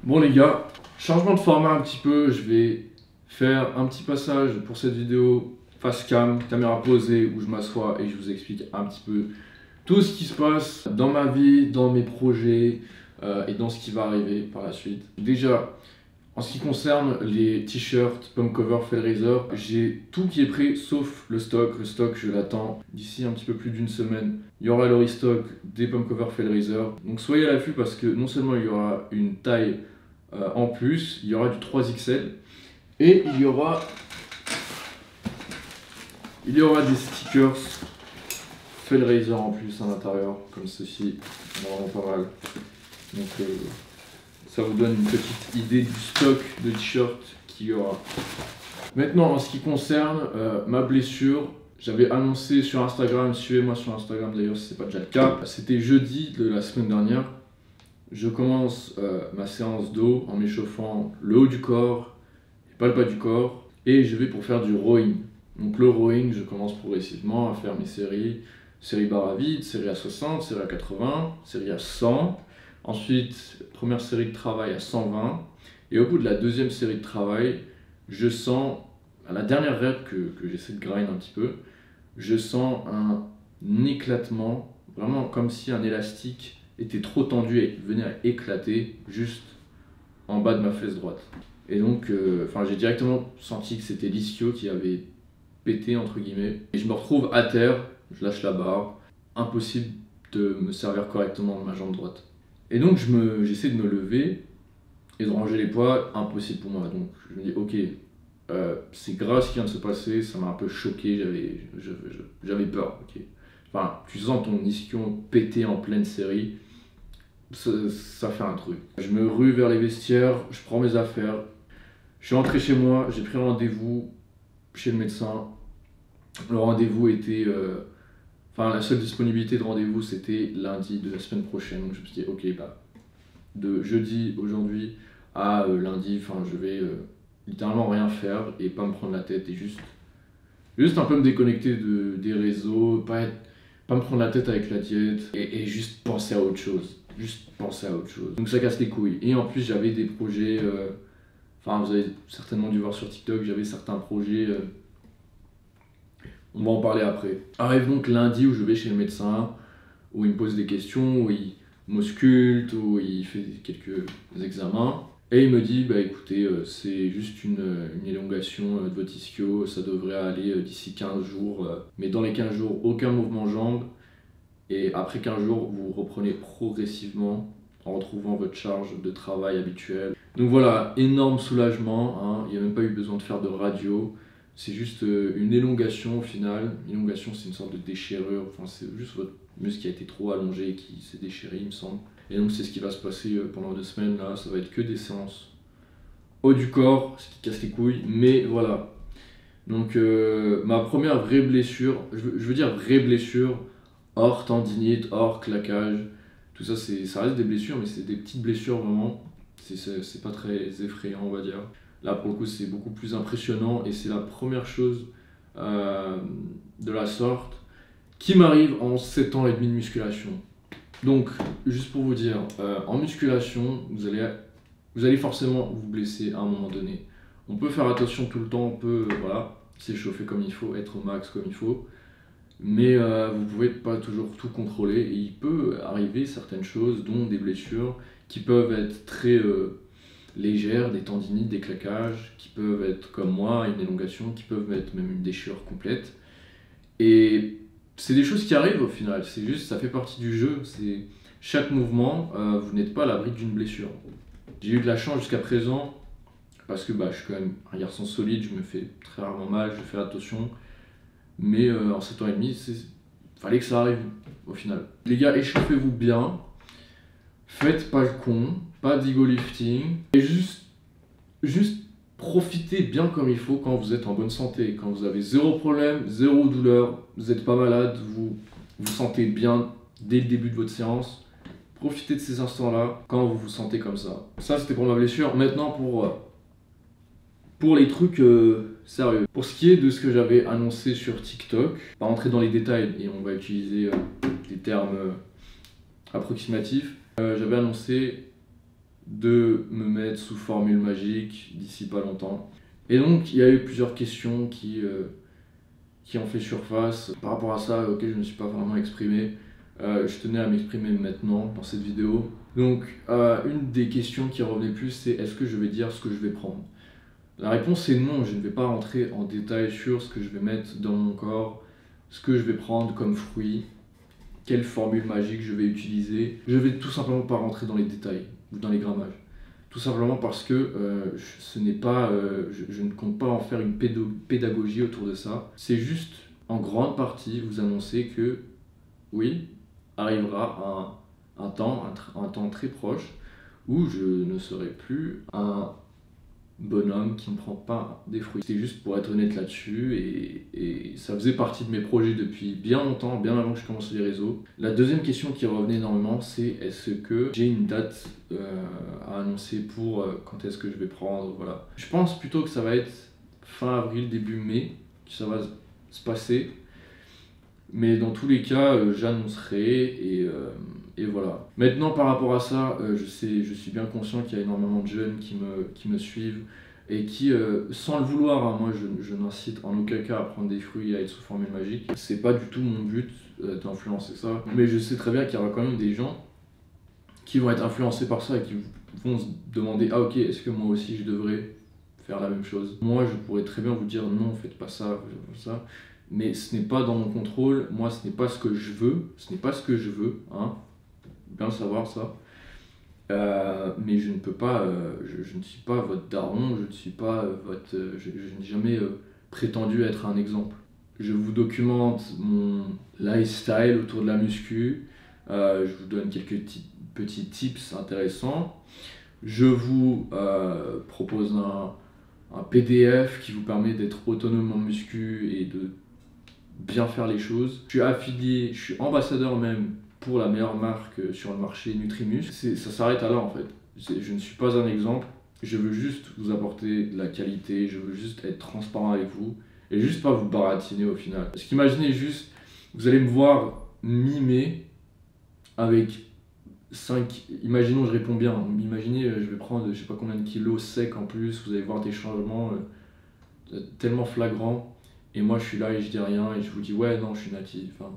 Bon les gars, changement de format un petit peu, je vais faire un petit passage pour cette vidéo face cam, caméra posée, où je m'assois et je vous explique un petit peu tout ce qui se passe dans ma vie, dans mes projets et dans ce qui va arriver par la suite. Déjà, en ce qui concerne les t-shirts Pump Cover Fellraiser, j'ai tout qui est prêt sauf le stock. Le stock, je l'attends d'ici un petit peu plus d'une semaine. Il y aura le restock des Pump Cover Fellraiser. Donc soyez à l'affût parce que non seulement il y aura une taille en plus, il y aura du 3XL et il y aura des stickers Fellraiser en plus à l'intérieur, comme ceci, vraiment pas mal. Donc ça vous donne une petite idée du stock de t-shirts qu'il y aura. Maintenant, en ce qui concerne ma blessure, j'avais annoncé sur Instagram, suivez-moi sur Instagram d'ailleurs si ce n'est pas déjà le cas, c'était jeudi de la semaine dernière. Je commence ma séance d'eau en m'échauffant le haut du corps et pas le bas du corps. Et je vais pour faire du rowing. Donc le rowing, je commence progressivement à faire mes séries. Série barre à vide, série à 60, série à 80, série à 100. Ensuite, première série de travail à 120. Et au bout de la deuxième série de travail, je sens, à la dernière rep que j'essaie de grind un petit peu, je sens un éclatement, vraiment comme si un élastique était trop tendu et venait à éclater juste en bas de ma fesse droite. Et donc, j'ai directement senti que c'était l'ischio qui avait pété, entre guillemets. Et je me retrouve à terre, je lâche la barre, impossible de me servir correctement de ma jambe droite. Et donc, j'essaie de me lever et de ranger les poids, impossible pour moi. Donc, je me dis, ok, c'est grave ce qui vient de se passer, ça m'a un peu choqué, j'avais peur. Okay. Enfin, tu sens ton ischio péter en pleine série. Ça fait un truc. Je me rue vers les vestiaires, je prends mes affaires, je suis rentré chez moi, j'ai pris rendez-vous chez le médecin. Le rendez-vous était... la seule disponibilité de rendez-vous c'était lundi de la semaine prochaine. Donc je me suis dit, ok, de jeudi aujourd'hui à lundi, je vais littéralement rien faire et pas me prendre la tête et juste un peu me déconnecter des réseaux, pas me prendre la tête avec la diète et juste penser à autre chose. Donc ça casse les couilles. Et en plus j'avais des projets, vous avez certainement dû voir sur TikTok, j'avais certains projets, on va en parler après. Arrive donc lundi où je vais chez le médecin, où il me pose des questions, où il m'ausculte, où il fait quelques examens. Et il me dit, écoutez, c'est juste une élongation de votre ischio, ça devrait aller d'ici 15 jours. Mais dans les 15 jours, aucun mouvement jambe. Et après 15 jours, vous reprenez progressivement en retrouvant votre charge de travail habituelle. Donc voilà, énorme soulagement, hein. Il n'y a même pas eu besoin de faire de radio. C'est juste une élongation au final. Élongation, c'est une sorte de déchirure. C'est juste votre muscle qui a été trop allongé et qui s'est déchiré, il me semble. Et donc c'est ce qui va se passer pendant 2 semaines là. Ça va être que des séances haut du corps, ce qui casse les couilles. Mais voilà. Donc ma première vraie blessure, je veux dire vraie blessure, hors tendinite, hors claquage, tout ça, ça reste des blessures, mais c'est des petites blessures vraiment. C'est pas très effrayant, on va dire. Là, pour le coup, c'est beaucoup plus impressionnant et c'est la première chose de la sorte qui m'arrive en 7 ans et demi de musculation. Donc, juste pour vous dire, en musculation, vous allez forcément vous blesser à un moment donné. On peut faire attention tout le temps, on peut s'échauffer comme il faut, être au max comme il faut. Mais vous pouvez pas toujours tout contrôler et il peut arriver certaines choses, dont des blessures qui peuvent être très légères, des tendinites, des claquages, qui peuvent être comme moi, une élongation, qui peuvent être même une déchirure complète. Et c'est des choses qui arrivent au final, c'est juste, ça fait partie du jeu. C'est chaque mouvement, vous n'êtes pas à l'abri d'une blessure. J'ai eu de la chance jusqu'à présent, parce que je suis quand même un garçon solide, je me fais très rarement mal, je fais attention. Mais en 7 ans et demi, fallait que ça arrive au final. Les gars, échauffez-vous bien, faites pas le con, pas d'ego lifting, et juste profitez bien comme il faut quand vous êtes en bonne santé, quand vous avez zéro problème, zéro douleur, vous n'êtes pas malade, vous vous sentez bien dès le début de votre séance. Profitez de ces instants-là quand vous vous sentez comme ça. Ça, c'était pour ma blessure. Maintenant, pour les trucs sérieux. Pour ce qui est de ce que j'avais annoncé sur TikTok, pas rentrer dans les détails et on va utiliser des termes approximatifs, j'avais annoncé de me mettre sous formule magique d'ici pas longtemps. Et donc il y a eu plusieurs questions qui ont fait surface par rapport à ça, auxquelles je ne me suis pas vraiment exprimé. Je tenais à m'exprimer maintenant dans cette vidéo. Donc une des questions qui revenait plus, c'est est-ce que je vais dire ce que je vais prendre? La réponse est non, je ne vais pas rentrer en détail sur ce que je vais mettre dans mon corps, ce que je vais prendre comme fruit, quelle formule magique je vais utiliser. Je vais tout simplement pas rentrer dans les détails ou dans les grammages. Tout simplement parce que ce n'est pas, je ne compte pas en faire une pédagogie autour de ça. C'est juste en grande partie vous annoncer que oui, arrivera un temps très proche où je ne serai plus un bonhomme qui ne prend pas des fruits. C'était juste pour être honnête là-dessus et ça faisait partie de mes projets depuis bien longtemps, bien avant que je commence les réseaux. La deuxième question qui revenait énormément, c'est est-ce que j'ai une date à annoncer pour quand est-ce que je vais prendre, voilà. Je pense plutôt que ça va être fin avril, début mai, que ça va se passer. Mais dans tous les cas, j'annoncerai et voilà. Maintenant, par rapport à ça, je suis bien conscient qu'il y a énormément de jeunes qui me suivent et qui, sans le vouloir, hein, moi je n'incite en aucun cas à prendre des fruits et à être sous formule magique. C'est pas du tout mon but d'influencer ça. Mais je sais très bien qu'il y aura quand même des gens qui vont être influencés par ça et qui vont se demander ah ok, est-ce que moi aussi je devrais faire la même chose? Moi je pourrais très bien vous dire non, faites pas ça, faites pas ça. Mais ce n'est pas dans mon contrôle, moi ce n'est pas ce que je veux, hein, bien le savoir ça. Mais je ne peux pas, je ne suis pas votre daron, je ne suis pas je n'ai jamais prétendu être un exemple. Je vous documente mon lifestyle autour de la muscu, je vous donne quelques petits tips intéressants. Je vous propose un PDF qui vous permet d'être autonome en muscu et de bien faire les choses. Je suis affilié, je suis ambassadeur même pour la meilleure marque sur le marché Nutrimus. Ça s'arrête à là en fait. Je ne suis pas un exemple, je veux juste vous apporter de la qualité, je veux juste être transparent avec vous et juste pas vous baratiner au final. Parce qu'imaginez juste, vous allez me voir mi-mai avec 5, imaginons je réponds bien, imaginez je vais prendre je sais pas combien de kilos secs en plus, vous allez voir des changements tellement flagrants. Et moi je suis là et je dis rien et je vous dis ouais non je suis natif. Enfin,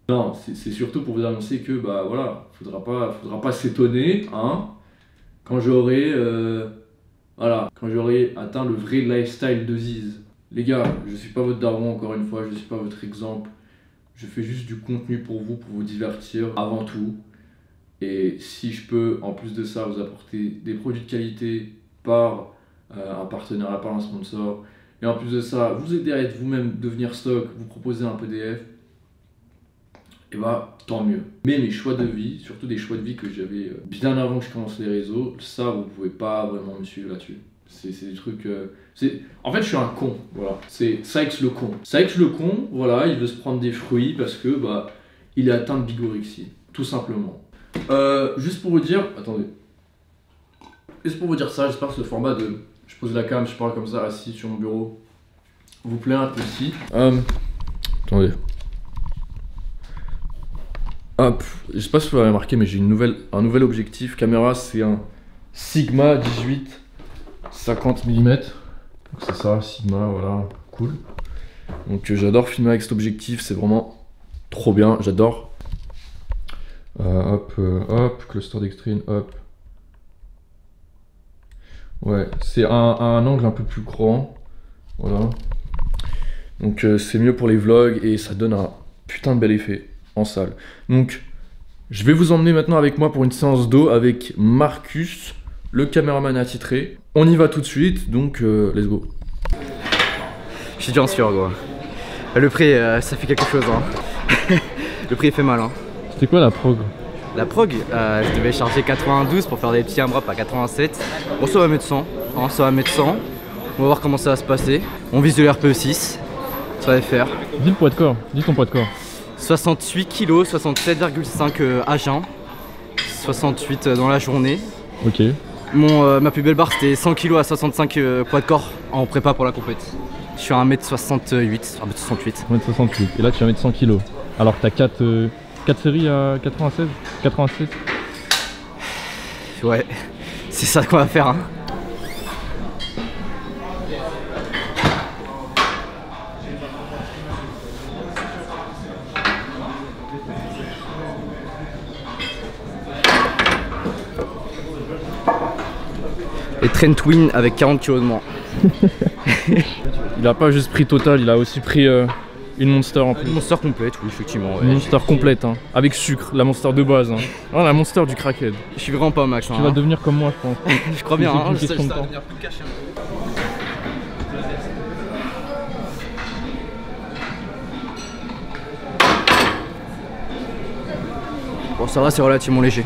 non, c'est surtout pour vous annoncer que bah voilà, faudra pas s'étonner hein, quand j'aurai atteint le vrai lifestyle de Ziz. Les gars, je suis pas votre daron encore une fois, je suis pas votre exemple. Je fais juste du contenu pour vous divertir avant tout. Et si je peux en plus de ça vous apporter des produits de qualité par un partenariat, par un sponsor, et en plus de ça, vous aider à être vous-même, devenir stock, vous proposer un PDF, et bah tant mieux. Mais mes choix de vie, surtout des choix de vie que j'avais bien avant que je commence les réseaux, ça vous pouvez pas vraiment me suivre là-dessus. C'est des trucs... En fait je suis un con, voilà. C'est Sykes le con. Sykes le con, voilà, il veut se prendre des fruits parce que bah il est atteint de bigorexie, tout simplement. Juste pour vous dire... Attendez. Juste pour vous dire ça, j'espère que ce format de... Je pose la cam, je parle comme ça, assis sur mon bureau. Vous plaît un peu aussi. Attendez. Hop, je sais pas si vous l'avez remarqué, mais j'ai un nouvel objectif caméra, c'est un Sigma 18 50 mm. Donc c'est ça, Sigma, voilà, cool. Donc j'adore filmer avec cet objectif, c'est vraiment trop bien, j'adore. Hop, cluster d'extreme, hop. Ouais, c'est un angle un peu plus grand, voilà. Donc c'est mieux pour les vlogs et ça donne un putain de bel effet en salle. Donc je vais vous emmener maintenant avec moi pour une séance d'eau avec Marcus, le caméraman attitré. On y va tout de suite, donc let's go. Je suis déjà sûr gros. Le prix ça fait quelque chose hein. Le prix fait mal hein. C'était quoi la prog? La prog, je devais charger 92 pour faire des petits AMRAP à 87. Bon, ça va mettre 100. Hein, ça va mettre 100. On va voir comment ça va se passer. On vise de l'RPE6. Ça va faire. Dis le poids de corps. Dis ton poids de corps. 68 kg, 67,5 H1. 68 dans la journée. Ok. Ma plus belle barre c'était 100 kg à 65 poids de corps en prépa pour la compète. Je suis à 1m68. 1m68. 1m68. Et là tu vas mettre 100 kg. Alors t'as 4 séries à 96 87. Ouais, c'est ça qu'on va faire, hein. Et Trent Win avec 40 kg de moins. Il a pas juste pris Total, il a aussi pris une Monster en plus. Une Monster complète, oui, effectivement. Ouais. Une Monster complète, hein, avec sucre, la Monster de base. Hein. Ah, la Monster du crackhead. Je suis vraiment pas au max. Tu vas devenir comme moi, je pense. Je crois bien, hein, question de temps. Bon, ça va, c'est relativement léger.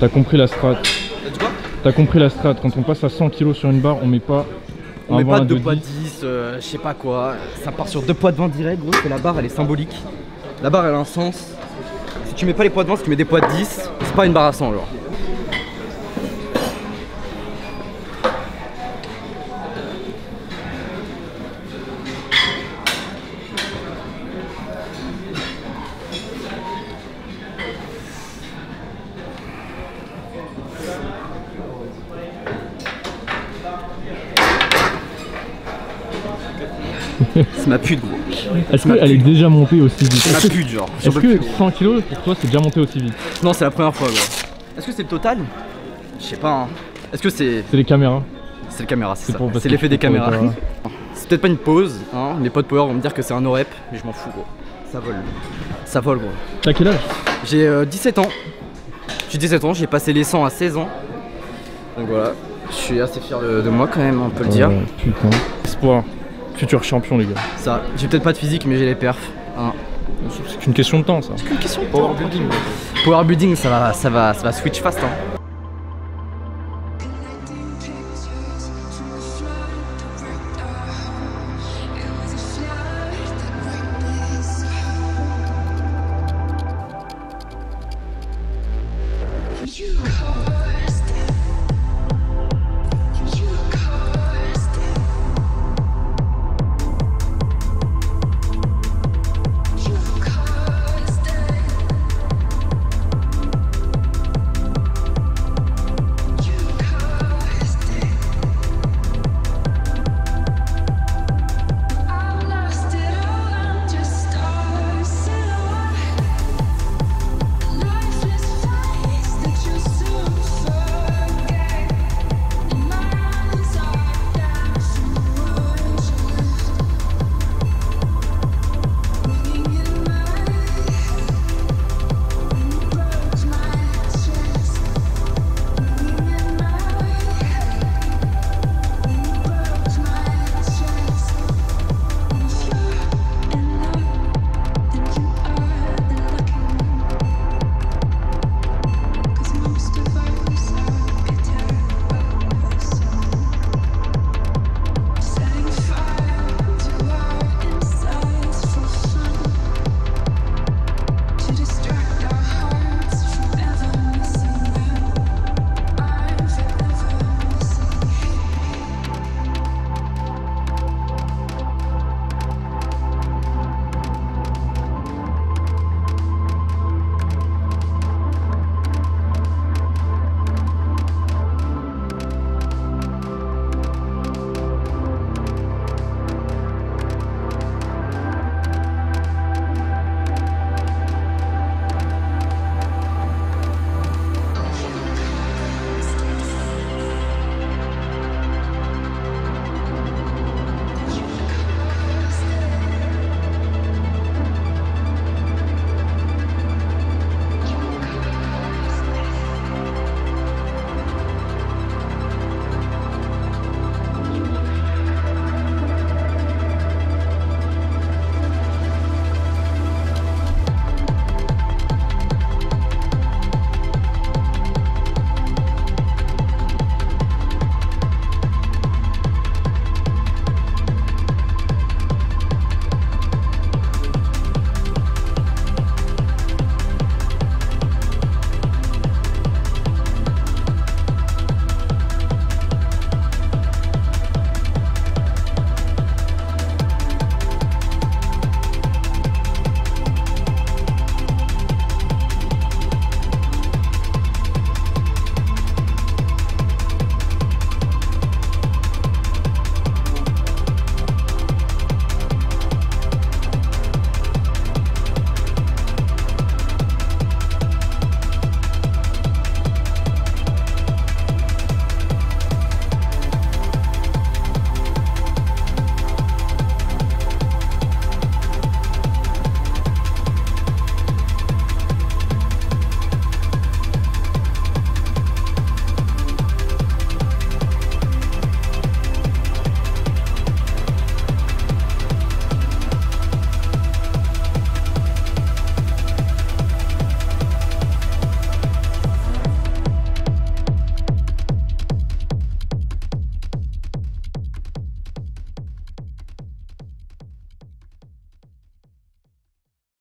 T'as compris la strat. T'as dit quoi? T'as compris la strat. Quand on passe à 100 kg sur une barre, on met pas. On met pas 2 de poids de 10, je sais pas quoi. Ça part sur 2 poids de 20 direct, gros, que la barre elle est symbolique. La barre elle a un sens. Si tu mets pas les poids de 20, si tu mets des poids de 10, c'est pas une barre à 100 genre. C'est ma pute, gros. Est-ce qu'elle est déjà montée aussi vite? C'est ma pute, genre. Est-ce que 100 kg pour toi c'est déjà monté aussi vite? Non, c'est la première fois, gros. Est-ce que c'est le total? Je sais pas, hein. Est-ce que c'est. C'est les caméras. C'est le caméra, c'est ça. pour- parce C'est que l'effet je des trouve caméras. pas- C'est peut-être pas une pause, hein. Mes potes power vont me dire que c'est un no-rep, mais je m'en fous, gros. Ça vole. Ça vole, gros. T'as quel âge? J'ai 17 ans. J'ai 17 ans, j'ai passé les 100 à 16 ans. Donc voilà, je suis assez fier de moi quand même, on peut le dire. Putain. Espoir. Futur champion, les gars. Ça, j'ai peut-être pas de physique, mais j'ai les perfs. Hein. C'est qu'une question de temps, ça. Une question de power building. Power building, ça va switch fast. Hein.